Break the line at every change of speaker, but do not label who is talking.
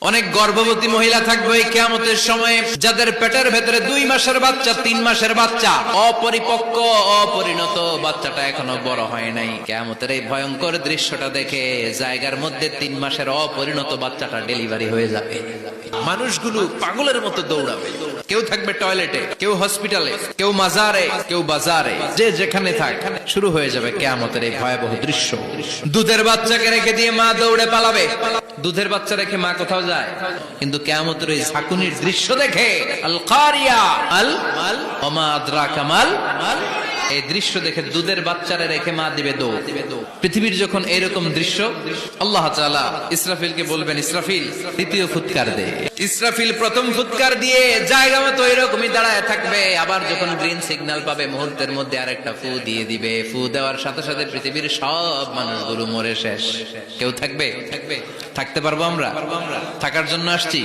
অনেক গর্ভবতী মহিলা থাকবে এই কিয়ামতের সময়, যাদের পেটের ভেতরে 2 মাসের বাচ্চা, 3 মাসের বাচ্চা, অপরিপক্ক অপরিণত বাচ্চাটা এখনো বড় হয় নাই। কিয়ামতের এই ভয়ঙ্কর দৃশ্যটা দেখে জায়গার মধ্যে 3 মাসের অপরিণত বাচ্চাটা ডেলিভারি হয়ে যাবে। মানুষগুলো পাগলের মতো দৌড়াবে। কেউ থাকবে টয়লেটে, কেউ হসপিটালে, কেউ মাজারে, কেউ বাজারে, যে যেখানে থাক শুরু হয়ে যাবে কিয়ামতের এই ভয়াবহ দৃশ্য। দুধের বাচ্চাকে রেখে দিয়ে মা দৌড়ে পালাবে। দুধের বাচ্চা রেখে মা কোথাও যায়, কিন্তু কিয়ামতের এই ঝাঁকুনির দৃশ্য দেখে আল কারিয়া আল মাল ওমা আদরাকা মাল, এই দৃশ্য দেখে দুধের বাচ্চারে রেখে মা দিবে দৌড়। পৃথিবীর যখন এরকম দৃশ্য, আল্লাহ তাআলা ইসরাফিলকে বলবেন, ইসরাফিল দ্বিতীয় ফুৎকার দে। ইসরাফিল প্রথম ফুৎকার দিয়ে জায়গা মতো এরকমই দাঁড়ায় থাকবে। আবার যখন গ্রিন সিগন্যাল পাবে মুহূর্তের মধ্যে আরেকটা ফু দিয়ে দিবে। ফু দেওয়ার সাথে সাথে পৃথিবীর সব মানুষগুলো মরে শেষ। কেউ থাকবে? থাকতে পারবো আমরা? থাকার জন্য আসছি।